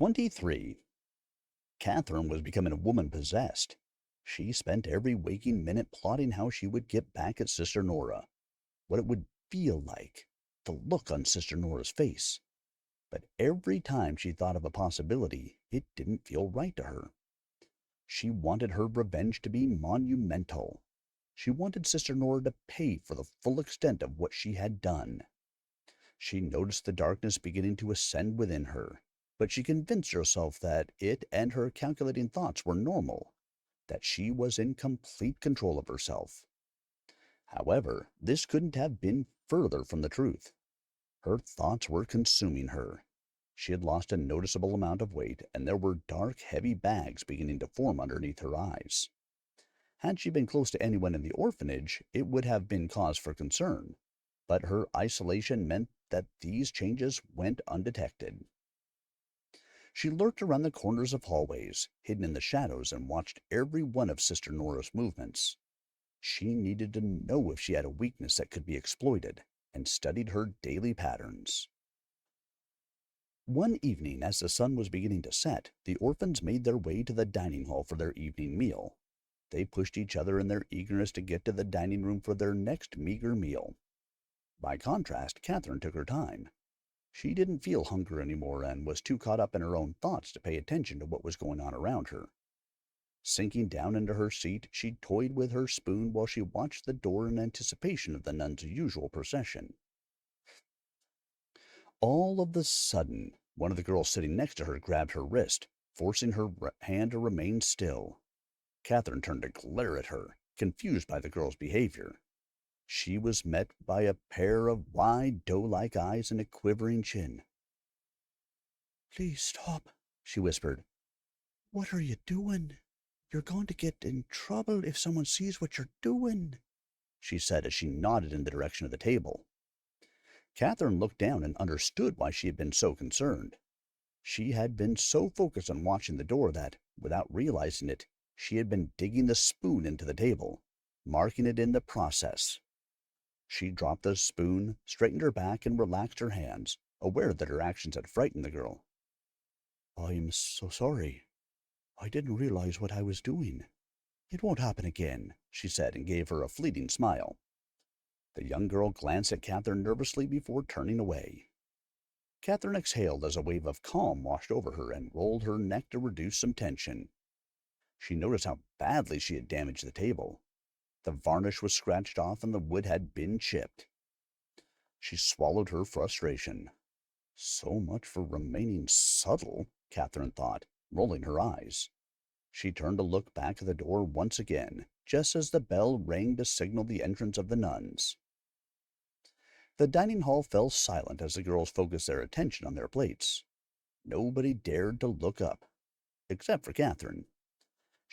23. Catherine was becoming a woman possessed. She spent every waking minute plotting how she would get back at Sister Nora, what it would feel like, the look on Sister Nora's face. But every time she thought of a possibility, it didn't feel right to her. She wanted her revenge to be monumental. She wanted Sister Nora to pay for the full extent of what she had done. She noticed the darkness beginning to ascend within her, but she convinced herself that it and her calculating thoughts were normal, that she was in complete control of herself. However, this couldn't have been further from the truth. Her thoughts were consuming her. She had lost a noticeable amount of weight, and there were dark, heavy bags beginning to form underneath her eyes. Had she been close to anyone in the orphanage, it would have been cause for concern, but her isolation meant that these changes went undetected. She lurked around the corners of hallways, hidden in the shadows, and watched every one of Sister Nora's movements. She needed to know if she had a weakness that could be exploited, and studied her daily patterns. One evening, as the sun was beginning to set, the orphans made their way to the dining hall for their evening meal. They pushed each other in their eagerness to get to the dining room for their next meager meal. By contrast, Catherine took her time. She didn't feel hunger anymore and was too caught up in her own thoughts to pay attention to what was going on around her. Sinking down into her seat, she toyed with her spoon while she watched the door in anticipation of the nuns' usual procession. All of a sudden, one of the girls sitting next to her grabbed her wrist, forcing her hand to remain still. Catherine turned to glare at her, confused by the girl's behavior. She was met by a pair of wide, doe-like eyes and a quivering chin. "Please stop," she whispered. "What are you doing? You're going to get in trouble if someone sees what you're doing," she said as she nodded in the direction of the table. Catherine looked down and understood why she had been so concerned. She had been so focused on watching the door that, without realizing it, she had been digging the spoon into the table, marking it in the process. She dropped the spoon, straightened her back, and relaxed her hands, aware that her actions had frightened the girl. "I'm so sorry. I didn't realize what I was doing. It won't happen again," she said, and gave her a fleeting smile. The young girl glanced at Catherine nervously before turning away. Catherine exhaled as a wave of calm washed over her and rolled her neck to reduce some tension. She noticed how badly she had damaged the table. The varnish was scratched off and the wood had been chipped. She swallowed her frustration. So much for remaining subtle, Catherine thought, rolling her eyes. She turned to look back at the door once again, just as the bell rang to signal the entrance of the nuns. The dining hall fell silent as the girls focused their attention on their plates. Nobody dared to look up, except for Catherine.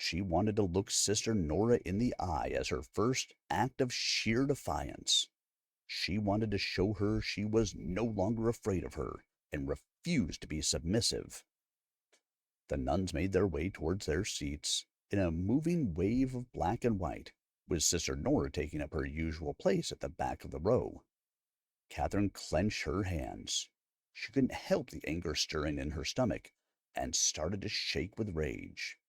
She wanted to look Sister Nora in the eye as her first act of sheer defiance. She wanted to show her she was no longer afraid of her and refused to be submissive. The nuns made their way towards their seats in a moving wave of black and white, with Sister Nora taking up her usual place at the back of the row. Catherine clenched her hands. She couldn't help the anger stirring in her stomach and started to shake with rage.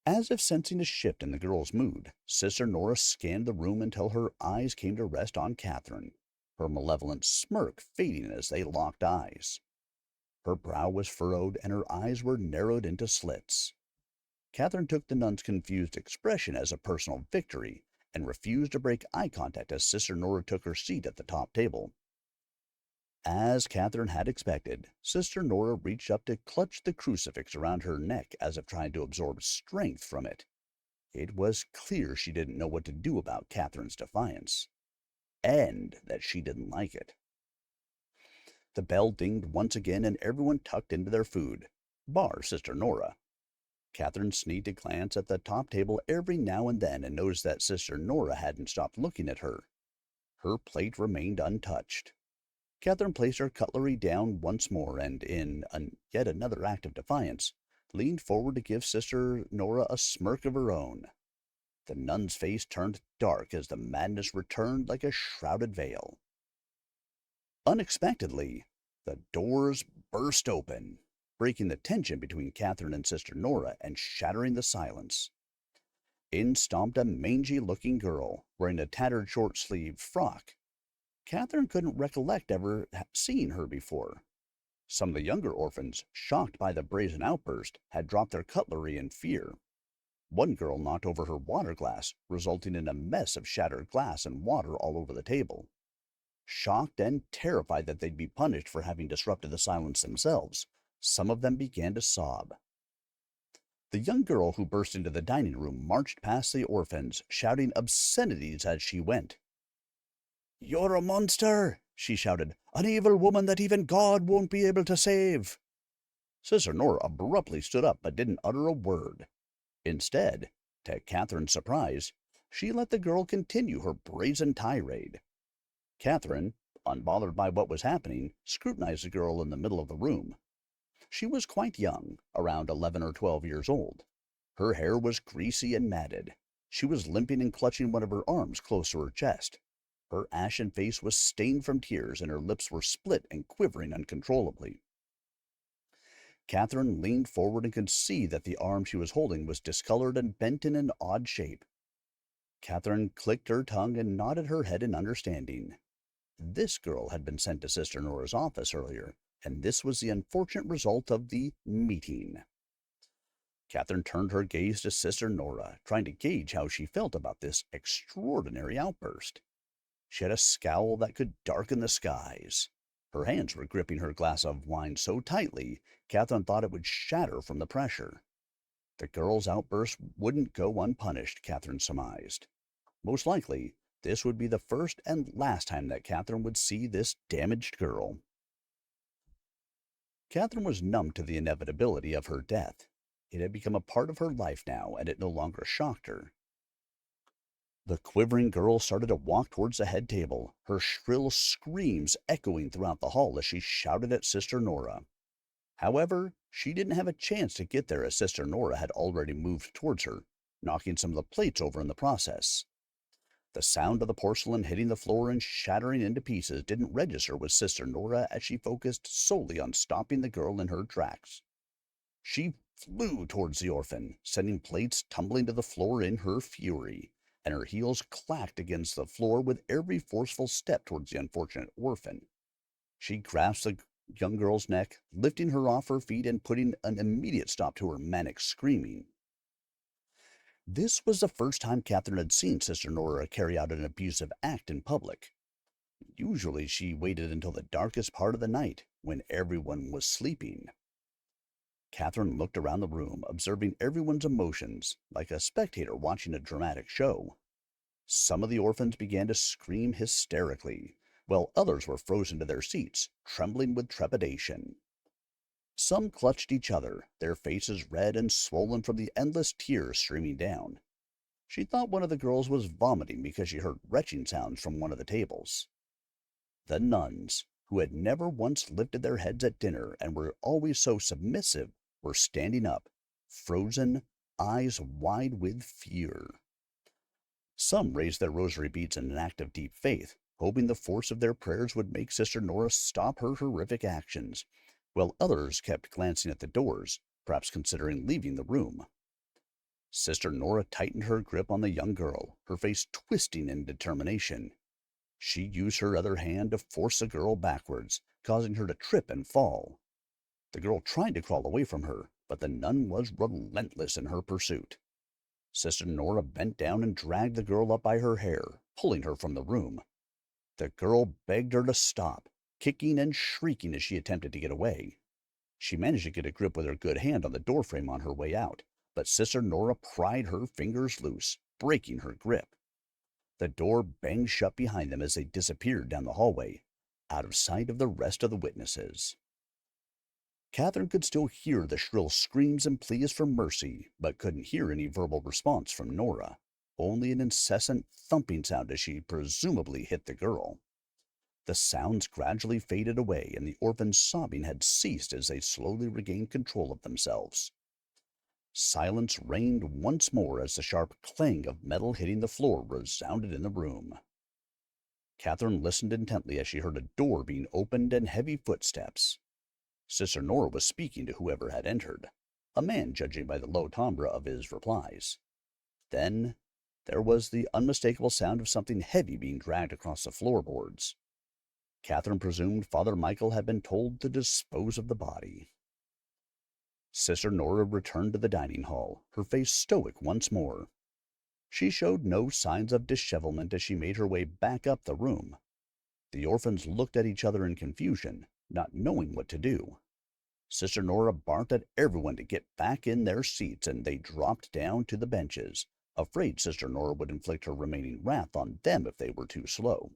As if sensing a shift in the girl's mood, Sister Nora scanned the room until her eyes came to rest on Catherine, her malevolent smirk fading as they locked eyes. Her brow was furrowed and her eyes were narrowed into slits. Catherine took the nun's confused expression as a personal victory and refused to break eye contact as Sister Nora took her seat at the top table. As Catherine had expected, Sister Nora reached up to clutch the crucifix around her neck as if trying to absorb strength from it. It was clear she didn't know what to do about Catherine's defiance, and that she didn't like it. The bell dinged once again and everyone tucked into their food, bar Sister Nora. Catherine sneaked a glance at the top table every now and then and noticed that Sister Nora hadn't stopped looking at her. Her plate remained untouched. Catherine placed her cutlery down once more and, in yet another act of defiance, leaned forward to give Sister Nora a smirk of her own. The nun's face turned dark as the madness returned like a shrouded veil. Unexpectedly, the doors burst open. breaking the tension between Catherine and Sister Nora and shattering the silence. In stomped a mangy-looking girl, wearing a tattered short-sleeved frock. Catherine couldn't recollect ever seeing her before. Some of the younger orphans, shocked by the brazen outburst, had dropped their cutlery in fear. One girl knocked over her water glass, resulting in a mess of shattered glass and water all over the table. Shocked and terrified that they'd be punished for having disrupted the silence themselves, some of them began to sob. The young girl who burst into the dining room marched past the orphans, shouting obscenities as she went. "You're a monster!" she shouted. "An evil woman that even God won't be able to save!" Sister Nora abruptly stood up but didn't utter a word. Instead, to Catherine's surprise, she let the girl continue her brazen tirade. Catherine, unbothered by what was happening, scrutinized the girl in the middle of the room. She was quite young, around 11 or 12 years old. Her hair was greasy and matted. She was limping and clutching one of her arms close to her chest. Her ashen face was stained from tears, and her lips were split and quivering uncontrollably. Catherine leaned forward and could see that the arm she was holding was discolored and bent in an odd shape. Catherine clicked her tongue and nodded her head in understanding. This girl had been sent to Sister Nora's office earlier, and this was the unfortunate result of the meeting. Catherine turned her gaze to Sister Nora, trying to gauge how she felt about this extraordinary outburst. She had a scowl that could darken the skies. Her hands were gripping her glass of wine so tightly, Catherine thought it would shatter from the pressure. The girl's outburst wouldn't go unpunished, Catherine surmised. Most likely, this would be the first and last time that Catherine would see this damaged girl. Catherine was numb to the inevitability of her death. It had become a part of her life now, and it no longer shocked her. The quivering girl started to walk towards the head table, her shrill screams echoing throughout the hall as she shouted at Sister Nora. However, she didn't have a chance to get there as Sister Nora had already moved towards her, knocking some of the plates over in the process. The sound of the porcelain hitting the floor and shattering into pieces didn't register with Sister Nora as she focused solely on stopping the girl in her tracks. She flew towards the orphan, sending plates tumbling to the floor in her fury, and her heels clacked against the floor with every forceful step towards the unfortunate orphan. She grasped the young girl's neck, lifting her off her feet and putting an immediate stop to her manic screaming. This was the first time Catherine had seen Sister Nora carry out an abusive act in public. Usually she waited until the darkest part of the night, when everyone was sleeping. Catherine looked around the room, observing everyone's emotions, like a spectator watching a dramatic show. Some of the orphans began to scream hysterically, while others were frozen to their seats, trembling with trepidation. Some clutched each other, their faces red and swollen from the endless tears streaming down. She thought one of the girls was vomiting because she heard retching sounds from one of the tables. The nuns, who had never once lifted their heads at dinner and were always so submissive, were standing up, frozen, eyes wide with fear. Some raised their rosary beads in an act of deep faith, hoping the force of their prayers would make Sister Nora stop her horrific actions, while others kept glancing at the doors, perhaps considering leaving the room. Sister Nora tightened her grip on the young girl, her face twisting in determination. She used her other hand to force the girl backwards, causing her to trip and fall. The girl tried to crawl away from her, but the nun was relentless in her pursuit. Sister Nora bent down and dragged the girl up by her hair, pulling her from the room. The girl begged her to stop, kicking and shrieking as she attempted to get away. She managed to get a grip with her good hand on the doorframe on her way out, but Sister Nora pried her fingers loose, breaking her grip. The door banged shut behind them as they disappeared down the hallway, out of sight of the rest of the witnesses. Catherine could still hear the shrill screams and pleas for mercy, but couldn't hear any verbal response from Nora, only an incessant thumping sound as she presumably hit the girl. The sounds gradually faded away, and the orphans' sobbing had ceased as they slowly regained control of themselves. Silence reigned once more as the sharp clang of metal hitting the floor resounded in the room. Catherine listened intently as she heard a door being opened and heavy footsteps. Sister Nora was speaking to whoever had entered, a man judging by the low timbre of his replies. Then there was the unmistakable sound of something heavy being dragged across the floorboards. Katherine presumed Father Michael had been told to dispose of the body. Sister Nora returned to the dining hall, her face stoic once more. She showed no signs of dishevelment as she made her way back up the room. The orphans looked at each other in confusion, not knowing what to do. Sister Nora barked at everyone to get back in their seats, and they dropped down to the benches, afraid Sister Nora would inflict her remaining wrath on them if they were too slow.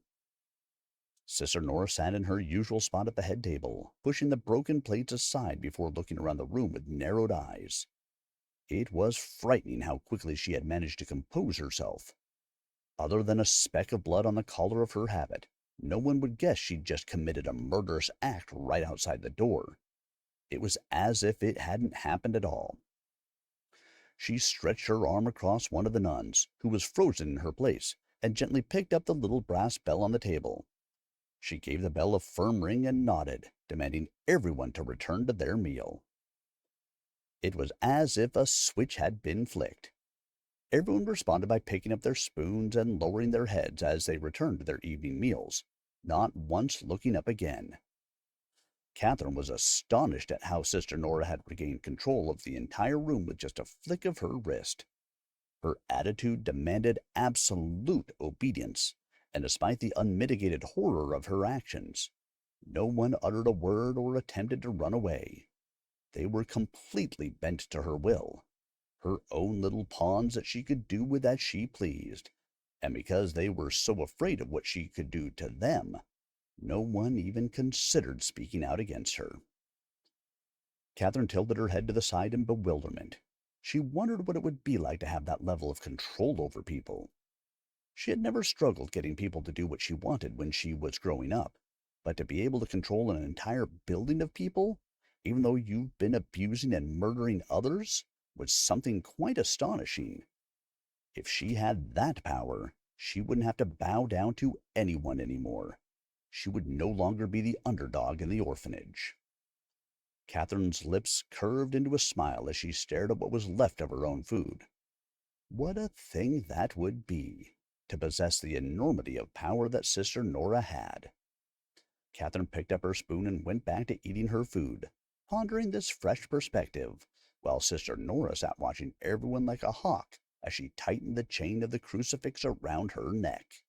Sister Nora sat in her usual spot at the head table, pushing the broken plates aside before looking around the room with narrowed eyes. It was frightening how quickly she had managed to compose herself. Other than a speck of blood on the collar of her habit, no one would guess she'd just committed a murderous act right outside the door. It was as if it hadn't happened at all. She stretched her arm across one of the nuns, who was frozen in her place, and gently picked up the little brass bell on the table. She gave the bell a firm ring and nodded, demanding everyone to return to their meal. It was as if a switch had been flicked. Everyone responded by picking up their spoons and lowering their heads as they returned to their evening meals, not once looking up again. Katherine was astonished at how Sister Nora had regained control of the entire room with just a flick of her wrist. Her attitude demanded absolute obedience, and despite the unmitigated horror of her actions, no one uttered a word or attempted to run away. They were completely bent to her will, her own little pawns that she could do with as she pleased, and because they were so afraid of what she could do to them, no one even considered speaking out against her. Katherine tilted her head to the side in bewilderment. She wondered what it would be like to have that level of control over people. She had never struggled getting people to do what she wanted when she was growing up, but to be able to control an entire building of people, even though you've been abusing and murdering others, was something quite astonishing. If she had that power, she wouldn't have to bow down to anyone anymore. She would no longer be the underdog in the orphanage. Katherine's lips curved into a smile as she stared at what was left of her own food. What a thing that would be, to possess the enormity of power that Sister Nora had. Katherine picked up her spoon and went back to eating her food, pondering this fresh perspective, while Sister Nora sat watching everyone like a hawk as she tightened the chain of the crucifix around her neck.